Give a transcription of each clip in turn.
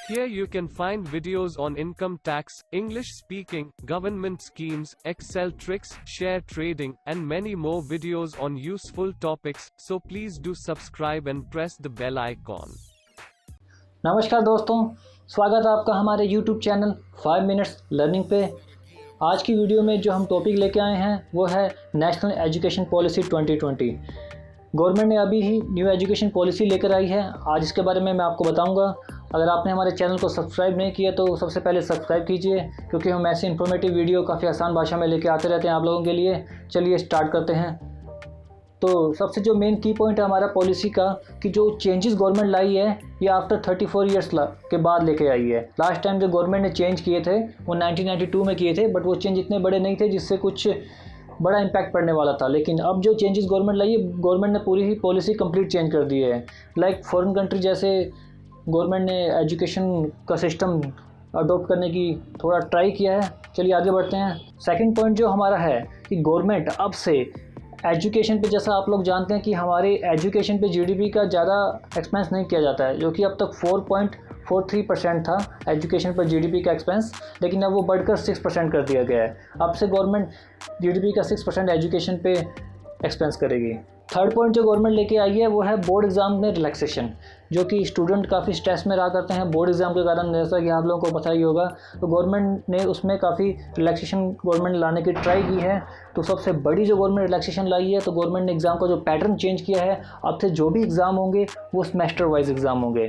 Here you can find videos on income tax, English speaking, government schemes, Excel tricks, share trading, and many more videos on useful topics. So please do subscribe and press the bell icon. नमस्कार दोस्तों, स्वागत है आपका हमारे YouTube channel 5 minutes learning पे। आज की video में जो हम टॉपिक लेके आए हैं वो है नेशनल एजुकेशन पॉलिसी 2020। गवर्नमेंट ने अभी ही न्यू एजुकेशन पॉलिसी लेकर आई है। आज इसके बारे में मैं आपको बताऊंगा। अगर आपने हमारे चैनल को सब्सक्राइब नहीं किया तो सबसे पहले सब्सक्राइब कीजिए, क्योंकि हम ऐसे इन्फॉर्मेटिव वीडियो काफ़ी आसान भाषा में लेके आते रहते हैं आप लोगों के लिए। चलिए स्टार्ट करते हैं। तो सबसे जो मेन की पॉइंट है हमारा पॉलिसी का कि जो चेंजेस गवर्नमेंट लाई है ये आफ्टर 34 ईयर्स के बाद लेके आई है। लास्ट टाइम जो गवर्नमेंट ने चेंज किए थे वो 1992 में किए थे, बट वो चेंज इतने बड़े नहीं थे जिससे कुछ बड़ा इम्पैक्ट पड़ने वाला था। लेकिन अब जो चेंजेस गवर्नमेंट लाई है, गवर्नमेंट ने पूरी ही पॉलिसी कंप्लीट चेंज कर दी है। लाइक फॉरेन कंट्री जैसे गवर्नमेंट ने एजुकेशन का सिस्टम अडोप्ट करने की थोड़ा ट्राई किया है। चलिए आगे बढ़ते हैं। सेकंड पॉइंट जो हमारा है कि गवर्नमेंट अब से एजुकेशन पे, जैसा आप लोग जानते हैं कि हमारे एजुकेशन पे जीडीपी का ज़्यादा एक्सपेंस नहीं किया जाता है, जो कि अब तक 4.43% था एजुकेशन पर जीडीपी का एक्सपेंस, लेकिन अब वो बढ़कर 6% कर दिया गया है। अब से गवर्नमेंट जीडीपी का 6% एजुकेशन पे एक्सपेंस करेगी। थर्ड पॉइंट जो गवर्नमेंट लेके आई है वो है बोर्ड एग्ज़ाम में रिलैक्सेशन, जो कि स्टूडेंट काफ़ी स्ट्रेस में रहा करते हैं बोर्ड एग्ज़ाम के कारण, जैसा कि आप लोगों को पता ही होगा। तो गवर्नमेंट ने उसमें काफ़ी रिलैक्सेशन गवर्नमेंट लाने की ट्राई की है। तो सबसे बड़ी जो गवर्नमेंट रिलैक्सेशन लाई है, तो गवर्नमेंट ने एग्ज़ाम का जो पैटर्न चेंज किया है। अब से जो भी एग्ज़ाम होंगे वो सेमेस्टर वाइज एग्ज़ाम होंगे।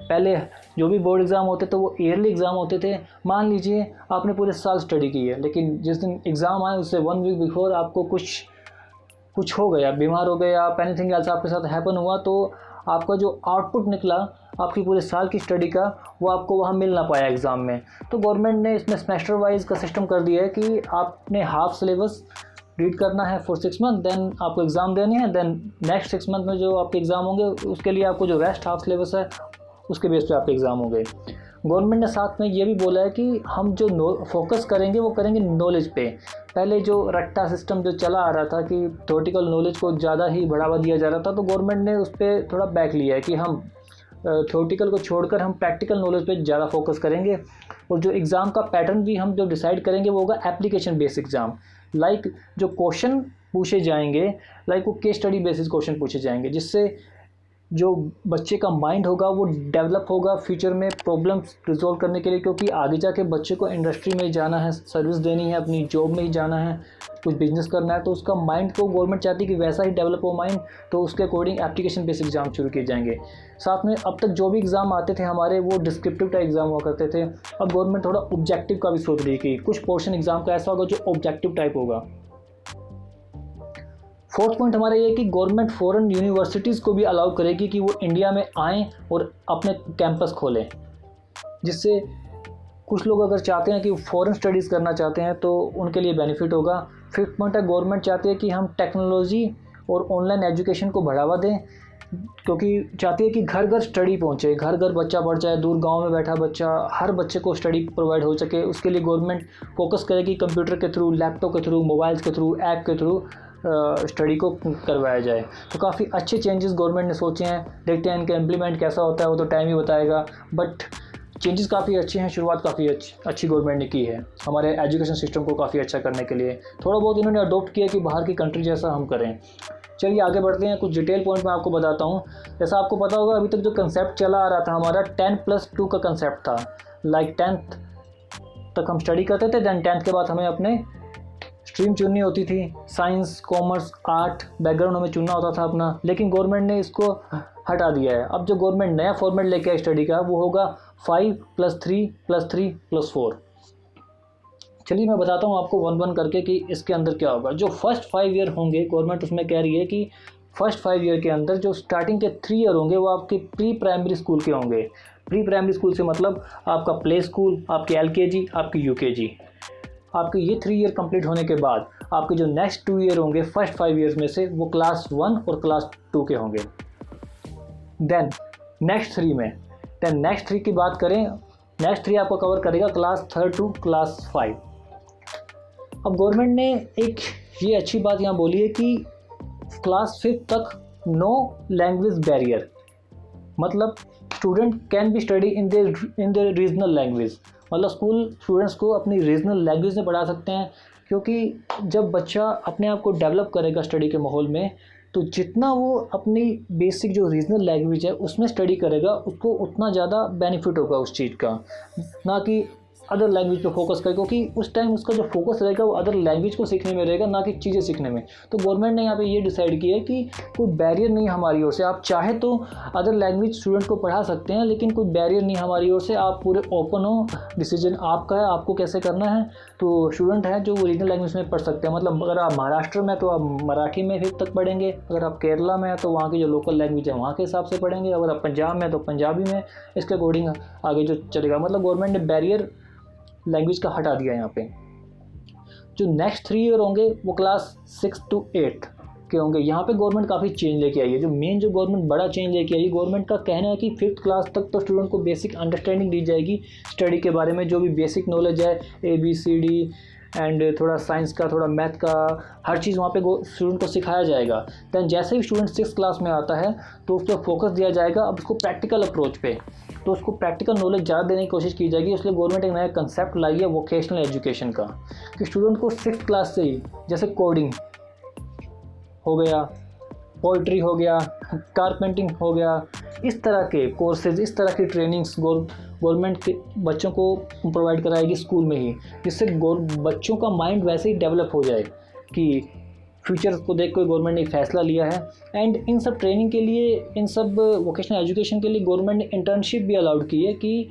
पहले जो भी बोर्ड एग्ज़ाम होते थे वो ईयरली एग्ज़ाम होते थे। मान लीजिए आपने पूरे साल स्टडी की है, लेकिन जिस दिन एग्ज़ाम आए उससे 1 वीक बिफोर आपको कुछ हो गया, बीमार हो गए, आप एनीथिंग एल्स आपके साथ हैपन हुआ, तो आपका जो आउटपुट निकला आपकी पूरे साल की स्टडी का वो आपको वहाँ मिल ना पाया एग्ज़ाम में। तो गवर्नमेंट ने इसमें सेमेस्टर वाइज का सिस्टम कर दिया है कि आपने हाफ सिलेबस रीड करना है फॉर 6 मंथ, देन आपको एग्ज़ाम देनी है, देन नेक्स्ट 6 मंथ में जो आपके एग्ज़ाम होंगे उसके लिए आपको जो रेस्ट हाफ सिलेबस है उसके बेस पे आपके एग्ज़ाम होंगे। गवर्नमेंट ने साथ में ये भी बोला है कि हम जो फोकस करेंगे वो करेंगे नॉलेज पे। पहले जो रट्टा सिस्टम जो चला आ रहा था कि थ्योरेटिकल नॉलेज को ज़्यादा ही बढ़ावा दिया जा रहा था, तो गवर्नमेंट ने उस पर थोड़ा बैक लिया है कि हम थ्योरेटिकल को छोड़कर हम प्रैक्टिकल नॉलेज पे ज़्यादा फोकस करेंगे। और जो एग्ज़ाम का पैटर्न भी हम जो डिसाइड करेंगे वो होगा एप्लीकेशन बेस्ड एग्ज़ाम। लाइक जो क्वेश्चन पूछे जाएंगे, लाइक वो केस स्टडी बेसिस क्वेश्चन पूछे जाएंगे, जिससे जो बच्चे का माइंड होगा वो डेवलप होगा फ्यूचर में प्रॉब्लम्स रिजॉल्व करने के लिए, क्योंकि आगे जाके बच्चे को इंडस्ट्री में ही जाना है, सर्विस देनी है, अपनी जॉब में ही जाना है, कुछ बिजनेस करना है। तो उसका माइंड को गवर्नमेंट चाहती है कि वैसा ही डेवलप हो माइंड, तो उसके अकॉर्डिंग एप्लीकेशन बेस्ड एग्ज़ाम शुरू किए जाएंगे। साथ में अब तक जो भी एग्ज़ाम आते थे हमारे वो डिस्क्रिप्टिव टाइप एग्ज़ाम हुआ करते थे। अब गवर्नमेंट थोड़ा ऑब्जेक्टिव का भी सोच रही है कि कुछ पोर्शन एग्ज़ाम का ऐसा होगा जो ऑब्जेक्टिव टाइप होगा। फोर्थ पॉइंट हमारा ये है कि गवर्नमेंट फॉरेन यूनिवर्सिटीज़ को भी अलाउ करेगी कि वो इंडिया में आएँ और अपने कैंपस खोलें, जिससे कुछ लोग अगर चाहते हैं कि फॉरेन स्टडीज़ करना चाहते हैं तो उनके लिए बेनिफिट होगा। फिफ्थ पॉइंट है गवर्नमेंट चाहती है कि हम टेक्नोलॉजी और ऑनलाइन एजुकेशन को बढ़ावा दें, क्योंकि चाहती है कि घर घर स्टडी पहुंचे, घर घर बच्चा पढ़ जाए, दूर गांव में बैठा बच्चा, हर बच्चे को स्टडी प्रोवाइड हो सके। उसके लिए गवर्नमेंट फोकस करेगी कंप्यूटर के थ्रू, लैपटॉप के थ्रू, मोबाइल्स के थ्रू, ऐप के थ्रू स्टडी को करवाया जाए। तो काफ़ी अच्छे चेंजेस गवर्नमेंट ने सोचे हैं। देखते हैं इनका इम्प्लीमेंट कैसा होता है, वो तो टाइम ही बताएगा, बट चेंजेस काफ़ी अच्छे हैं। शुरुआत काफ़ी अच्छी गवर्नमेंट ने की है हमारे एजुकेशन सिस्टम को काफ़ी अच्छा करने के लिए। थोड़ा बहुत इन्होंने अडोप्ट किया कि बाहर की कंट्री जैसा हम करें। चलिए आगे बढ़ते हैं। कुछ डिटेल पॉइंट मैं आपको बताता हूँ। जैसा आपको पता होगा अभी तक जो कंसेप्ट चला आ रहा था हमारा 10+2 का कंसेप्ट था। लाइक 10th तक हम स्टडी करते थे, देन 10th के बाद हमें अपने स्ट्रीम चुननी होती थी, साइंस, कॉमर्स, आर्ट, बैकग्राउंड हमें चुनना होता था अपना। लेकिन गवर्नमेंट ने इसको हटा दिया है। अब जो गवर्नमेंट नया फॉर्मेट लेके आए स्टडी का वो होगा 5+3+3+4। चलिए मैं बताता हूँ आपको 1-1 करके कि इसके अंदर क्या होगा। जो फर्स्ट 5 ईयर होंगे गवर्नमेंट उसमें कह रही है कि फर्स्ट 5 ईयर के अंदर जो स्टार्टिंग के 3 ईयर होंगे वो आपके प्री प्राइमरी स्कूल के होंगे। प्री प्राइमरी स्कूल से मतलब आपका प्ले स्कूल, आपकी LKG, आपकी UKG। आपके ये 3 ईयर कंप्लीट होने के बाद आपके जो नेक्स्ट 2 ईयर होंगे फर्स्ट 5 ईयर्स में से वो क्लास 1 और क्लास 2 के होंगे। देन नेक्स्ट 3 की बात करें, नेक्स्ट 3 आपको कवर करेगा क्लास 3 टू क्लास 5। अब गवर्नमेंट ने एक ये अच्छी बात यहाँ बोली है कि क्लास 5 तक नो लैंग्वेज बैरियर, मतलब student can be study in their regional language, मतलब स्कूल स्टूडेंट्स को अपनी रीजनल लैंग्वेज में पढ़ा सकते हैं, क्योंकि जब बच्चा अपने आप को डेवलप करेगा स्टडी के माहौल में, तो जितना वो अपनी बेसिक जो रीजनल लैंग्वेज है उसमें स्टडी करेगा उसको उतना ज़्यादा बेनिफिट होगा उस चीज़ का, ना कि अदर लैंग्वेज पे फोकस करे, क्योंकि उस टाइम उसका जो फोकस रहेगा वो अदर लैंग्वेज को सीखने में रहेगा, ना कि चीज़ें सीखने में। तो गवर्नमेंट ने यहाँ पे ये डिसाइड किया है कि कोई बैरियर नहीं हमारी ओर से, आप चाहे तो अदर लैंग्वेज स्टूडेंट को पढ़ा सकते हैं, लेकिन कोई बैरियर नहीं हमारी ओर से, आप पूरे ओपन हो, डिसीजन आपका है, आपको कैसे करना है। तो स्टूडेंट हैं जो रीजनल लैंग्वेज में पढ़ सकते हैं, मतलब अगर आप महाराष्ट्र में तो आप मराठी में 5th तक पढ़ेंगे, अगर आप केरला में है तो वहाँ की जो लोकल लैंग्वेज है वहाँ के हिसाब से पढ़ेंगे, अगर आप पंजाब में तो पंजाबी में, इसके अकॉर्डिंग आगे जो चलेगा। मतलब गवर्नमेंट ने बैरियर लैंग्वेज का हटा दिया यहाँ पे। जो नेक्स्ट 3 ईयर होंगे वो क्लास 6 to 8 के होंगे। यहाँ पे गवर्नमेंट काफ़ी चेंज लेके आई है। जो मेन जो गवर्नमेंट बड़ा चेंज लेके आई है, गवर्नमेंट का कहना है कि 5th क्लास तक तो स्टूडेंट को बेसिक अंडरस्टैंडिंग दी जाएगी स्टडी के बारे में, जो भी बेसिक नॉलेज है ABCD एंड थोड़ा साइंस का, थोड़ा मैथ का, हर चीज़ वहाँ पे स्टूडेंट को सिखाया जाएगा। दैन जैसे ही स्टूडेंट 6th क्लास में आता है तो उस पर फोकस दिया जाएगा अब उसको प्रैक्टिकल अप्रोच पे, तो उसको प्रैक्टिकल नॉलेज ज़्यादा देने की कोशिश की जाएगी। इसलिए गवर्नमेंट एक नया कंसेप्ट लाई है वोकेशनल एजुकेशन का, कि स्टूडेंट को 6th क्लास से ही जैसे कोडिंग हो गया, पोइट्री हो गया, कारपेंटिंग हो गया, इस तरह के कोर्सेज, इस तरह की ट्रेनिंग्स गवर्नमेंट के बच्चों को प्रोवाइड कराएगी स्कूल में ही, जिससे बच्चों का माइंड वैसे ही डेवलप हो जाए कि फ्यूचर को देख कोई गवर्नमेंट ने फैसला लिया है। एंड इन सब ट्रेनिंग के लिए, इन सब वोकेशनल एजुकेशन के लिए गवर्नमेंट ने इंटर्नशिप भी अलाउड की है कि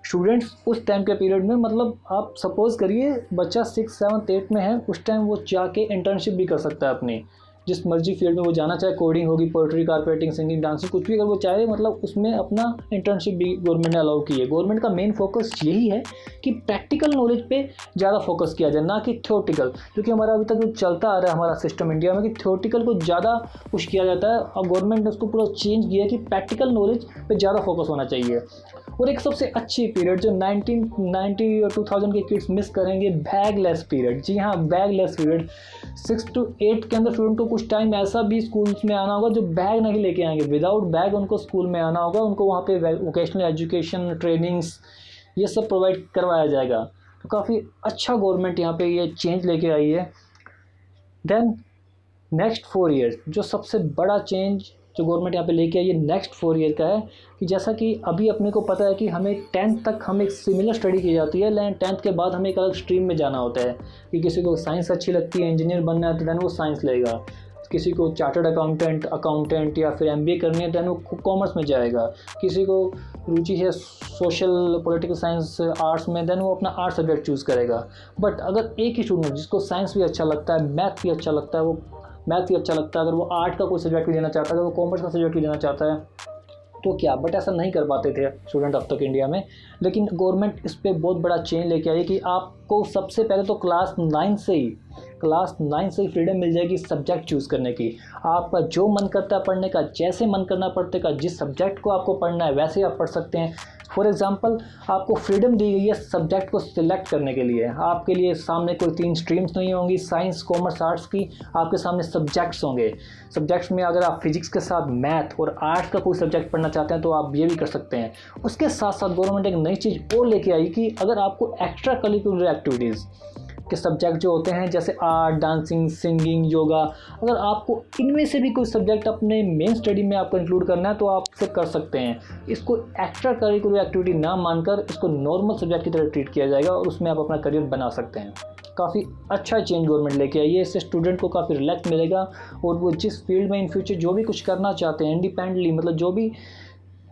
स्टूडेंट्स उस टाइम के पीरियड में, मतलब आप सपोज़ करिए बच्चा 6th 7th 8th में है, उस टाइम वो जाके इंटर्नशिप भी कर सकता है अपनी जिस मर्जी फील्ड में वो जाना चाहे, कोडिंग होगी, पोइट्री, कारपेंटिंग, सिंगिंग, डांसिंग, कुछ भी अगर वो चाहे, मतलब उसमें अपना इंटर्नशिप भी गवर्नमेंट ने अलाउ की है। गवर्नमेंट का मेन फोकस यही है कि प्रैक्टिकल नॉलेज पे ज़्यादा फोकस किया जाए, ना कि थ्योरेटिकल, क्योंकि हमारा अभी तक जो चलता आ रहा है हमारा सिस्टम इंडिया में कि थ्योरेटिकल को ज़्यादा पुश किया जाता है। अब गवर्नमेंट ने उसको पूरा चेंज किया है कि प्रैक्टिकल नॉलेज पे ज़्यादा फोकस होना चाहिए। और एक सबसे अच्छी पीरियड जो 1990 और 2000 के किड्स मिस करेंगे, बैगलेस पीरियड। जी हाँ, बैगलेस पीरियड। 6 to 8 के अंदर स्टूडेंट को कुछ टाइम ऐसा भी स्कूल्स में आना होगा जो बैग नहीं लेके आएंगे, विदाउट बैग उनको स्कूल में आना होगा, उनको वहाँ पे वोकेशनल एजुकेशन, ट्रेनिंग्स, ये सब प्रोवाइड करवाया जाएगा। तो काफ़ी अच्छा गवर्नमेंट यहाँ पे ये चेंज लेके आई है। देन नेक्स्ट 4 ईयर्स जो सबसे बड़ा चेंज जो गवर्नमेंट यहाँ पे लेके आई है नेक्स्ट 4 ईयर का है कि जैसा कि अभी अपने को पता है कि हमें 10th तक हम एक सिमिलर स्टडी की जाती है, लेकिन 10th के बाद हमें एक अलग स्ट्रीम में जाना होता है कि किसी को साइंस अच्छी लगती है, इंजीनियर बनना है तो देन वो साइंस लेगा, किसी को चार्टर्ड अकाउंटेंट या फिर MBA करनी है देन वो कॉमर्स में जाएगा, किसी को रुचि है सोशल पॉलिटिकल साइंस आर्ट्स में देन वो अपना आर्ट्स सब्जेक्ट चूज़ करेगा। बट अगर एक ही स्टूडेंट जिसको साइंस भी अच्छा लगता है, मैथ भी अच्छा लगता है, वो मैथ भी अच्छा लगता है, अगर वो आर्ट का कोई सब्जेक्ट भी लेना चाहता है, अगर वो कॉमर्स का सब्जेक्ट भी लेना चाहता है तो क्या, बट ऐसा नहीं कर पाते थे स्टूडेंट अब तक इंडिया में। लेकिन गवर्नमेंट इस पर बहुत बड़ा चेंज लेके आई कि आपको सबसे पहले तो क्लास 9 से ही फ्रीडम मिल जाएगी सब्जेक्ट चूज़ करने की। आपका जो मन करता है पढ़ने का, जैसे मन करना पड़ते का, जिस सब्जेक्ट को आपको पढ़ना है वैसे ही आप पढ़ सकते हैं। फॉर एग्जांपल आपको फ्रीडम दी गई है सब्जेक्ट को सिलेक्ट करने के लिए। आपके लिए सामने कोई 3 स्ट्रीम्स नहीं होंगी, साइंस, कॉमर्स, आर्ट्स की, आपके सामने सब्जेक्ट्स होंगे। सब्जेक्ट्स में अगर आप फिजिक्स के साथ मैथ और आर्ट्स का कोई सब्जेक्ट पढ़ना चाहते हैं तो आप ये भी कर सकते हैं। उसके साथ साथ गवर्नमेंट एक नई चीज़ और लेके आई कि अगर आपको एक्स्ट्रा करिकुलर एक्टिविटीज़ के सब्जेक्ट जो होते हैं जैसे आर्ट, डांसिंग, सिंगिंग, योगा, अगर आपको इनमें से भी कोई सब्जेक्ट अपने मेन स्टडी में आपको इंक्लूड करना है तो आप इसे कर सकते हैं। इसको एक्स्ट्रा करिकुलर एक्टिविटी ना मानकर इसको नॉर्मल सब्जेक्ट की तरह ट्रीट किया जाएगा और उसमें आप अपना करियर बना सकते हैं। काफ़ी अच्छा चेंज गवर्नमेंट लेके आई है। इससे स्टूडेंट को काफ़ी रिलैक्स मिलेगा और वो जिस फील्ड में इन फ्यूचर जो भी कुछ करना चाहते हैं इंडिपेंडेंटली, मतलब जो भी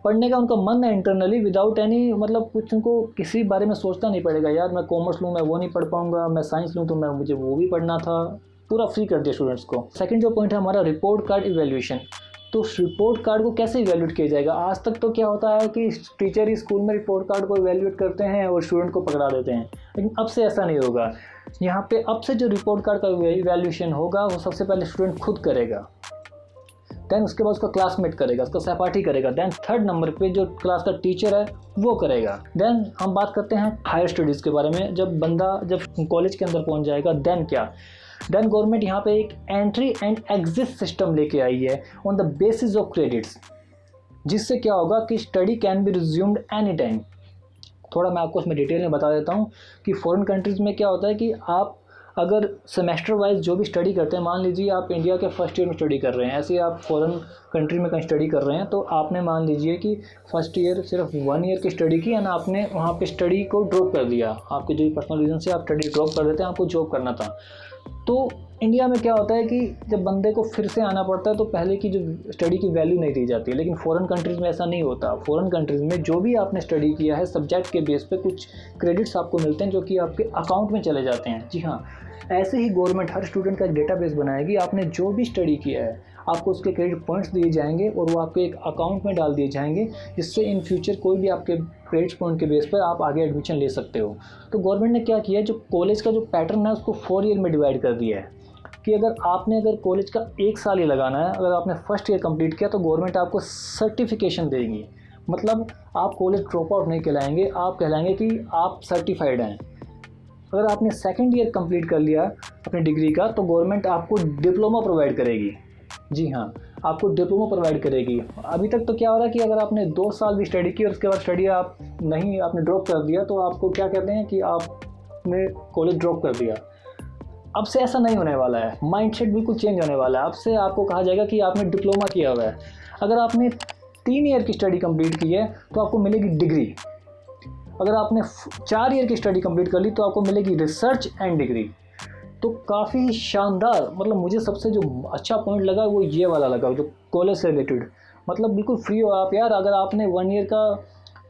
पढ़ने का उनका मन है इंटरनली, विदाउट एनी मतलब कुछ उनको किसी बारे में सोचना नहीं पड़ेगा, यार मैं कॉमर्स लूँ मैं वो नहीं पढ़ पाऊँगा, मैं साइंस लूँ तो मुझे वो भी पढ़ना था, पूरा फ्री कर दिया स्टूडेंट्स को। सेकंड जो पॉइंट है हमारा रिपोर्ट कार्ड इवैल्यूएशन। तो रिपोर्ट कार्ड को कैसे इवैल्यूएट किया जाएगा? आज तक तो क्या होता है कि टीचर ही स्कूल में रिपोर्ट कार्ड को इवैल्यूएट करते हैं और स्टूडेंट को पकड़ा देते हैं, लेकिन अब से ऐसा नहीं होगा। यहाँ पे अब से जो रिपोर्ट कार्ड का इवैल्यूएशन होगा वो सबसे पहले स्टूडेंट खुद करेगा, देन उसके बाद उसका क्लासमेट करेगा, उसका सहपाठी करेगा, देन 3rd नंबर पे जो क्लास का टीचर है वो करेगा। देन हम बात करते हैं हायर स्टडीज़ के बारे में। जब कॉलेज के अंदर पहुंच जाएगा देन क्या, देन गवर्नमेंट यहाँ पे एक एंट्री एंड एग्जिट सिस्टम लेके आई है on the basis of credits. जिससे क्या होगा कि study can be resumed any time. थोड़ा मैं आपको उसमें डिटेल में बता देता हूँ कि फ़ॉरेन कंट्रीज़ में क्या होता है कि आप अगर सेमेस्टर वाइज जो भी स्टडी करते हैं, मान लीजिए आप इंडिया के फर्स्ट ईयर में स्टडी कर रहे हैं, ऐसे ही आप फॉरेन कंट्री में कहीं स्टडी कर रहे हैं, तो आपने मान लीजिए कि फर्स्ट ईयर सिर्फ 1 ईयर की स्टडी की एंड आपने वहाँ पे स्टडी को ड्रॉप कर दिया, आपके जो पर्सनल रीज़न से आप स्टडी ड्रॉप कर देते हैं, आपको जॉब करना था। तो इंडिया में क्या होता है कि जब बंदे को फिर से आना पड़ता है तो पहले की जो स्टडी की वैल्यू नहीं दी जाती है, लेकिन फ़ॉरेन कंट्रीज़ में ऐसा नहीं होता। फ़ॉरेन कंट्रीज़ में जो भी आपने स्टडी किया है सब्जेक्ट के बेस पे कुछ क्रेडिट्स आपको मिलते हैं जो कि आपके अकाउंट में चले जाते हैं। जी हाँ, ऐसे ही गवर्नमेंट हर स्टूडेंट का एक डेटाबेस बनाएगी, आपने जो भी स्टडी किया है आपको उसके क्रेडिट पॉइंट्स दिए जाएंगे और वो आपके एक अकाउंट में डाल दिए जाएंगे, जिससे इन फ्यूचर कोई भी आपके क्रेडिट पॉइंट के बेस पर आप आगे एडमिशन ले सकते हो। तो गवर्नमेंट ने क्या किया है, जो कॉलेज का जो पैटर्न है उसको 4 ईयर में डिवाइड कर दिया है कि अगर कॉलेज का 1 साल ही लगाना है, अगर आपने फर्स्ट ईयर कंप्लीट किया तो गवर्नमेंट आपको सर्टिफिकेशन देगी। मतलब आप कॉलेज ड्रॉप आउट नहीं कहलाएंगे, आप कहलाएंगे कि आप सर्टिफाइड हैं। अगर आपने सेकंड ईयर कंप्लीट कर लिया अपनी डिग्री का तो गवर्नमेंट आपको डिप्लोमा प्रोवाइड करेगी। जी हाँ, आपको डिप्लोमा प्रोवाइड करेगी। अभी तक तो क्या हो रहा है कि अगर आपने 2 साल भी स्टडी की और उसके बाद स्टडी आपने ड्रॉप कर दिया तो आपको क्या कहते हैं कि आपने कॉलेज ड्रॉप कर दिया। अब से ऐसा नहीं होने वाला है, माइंडसेट बिल्कुल चेंज होने वाला है। अब से आपको कहा जाएगा कि आपने डिप्लोमा किया हुआ है। अगर आपने 3 ईयर की स्टडी कंप्लीट की है तो आपको मिलेगी डिग्री। अगर आपने 4 ईयर की स्टडी कंप्लीट कर ली तो आपको मिलेगी रिसर्च एंड डिग्री। तो काफ़ी शानदार, मतलब मुझे सबसे जो अच्छा पॉइंट लगा वो ये वाला लगा जो कॉलेज से रिलेटेड। मतलब बिल्कुल फ्री हो आप यार। अगर आपने 1 ईयर का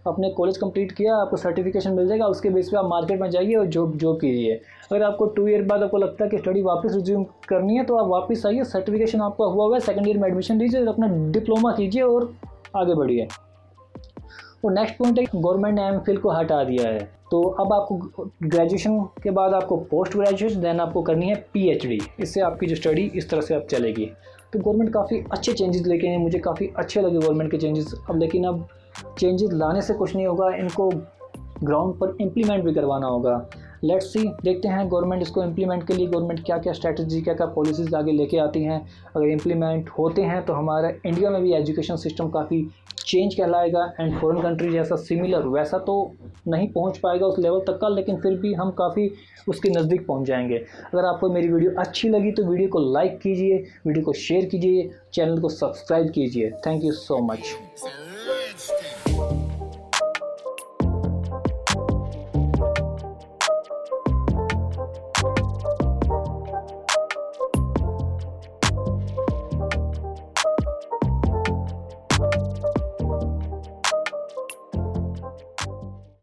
अपने कॉलेज कंप्लीट किया आपको सर्टिफिकेशन मिल जाएगा, उसके बेस पे आप मार्केट में जाइए और जॉब कीजिए। अगर आपको 2 ईयर बाद आपको लगता है कि स्टडी वापस रिज्यूम करनी है तो आप वापस आइए, सर्टिफिकेशन आपका हुआ है, सेकंड ईयर में एडमिशन लीजिए और अपना डिप्लोमा कीजिए और आगे बढ़िए। और नेक्स्ट पॉइंट है गवर्नमेंट ने एमफिल को हटा दिया है। तो अब आपको ग्रेजुएशन के बाद आपको पोस्ट ग्रेजुएशन देन आपको करनी है पीएचडी। इससे आपकी जो स्टडी इस तरह से अब चलेगी। तो गवर्नमेंट काफ़ी अच्छे चेंजेस लेके आए, मुझे काफ़ी अच्छे लगे गवर्नमेंट के चेंजेस। अब लेकिन अब चेंजेस लाने से कुछ नहीं होगा, इनको ग्राउंड पर इम्प्लीमेंट भी करवाना होगा। लेट्स सी, देखते हैं गवर्नमेंट इसको इम्प्लीमेंट के लिए गवर्नमेंट क्या क्या स्ट्रैटेजी क्या क्या पॉलिसीज़ आगे लेके आती हैं। अगर इम्प्लीमेंट होते हैं तो हमारा इंडिया में भी एजुकेशन सिस्टम काफ़ी चेंज कहलाएगा एंड फॉरेन कंट्री जैसा सिमिलर वैसा तो नहीं पहुंच पाएगा उस लेवल तक का, लेकिन फिर भी हम काफ़ी उसके नज़दीक पहुंच जाएंगे। अगर आपको मेरी वीडियो अच्छी लगी तो वीडियो को लाइक कीजिए, वीडियो को शेयर कीजिए, चैनल को सब्सक्राइब कीजिए। Thank you so much.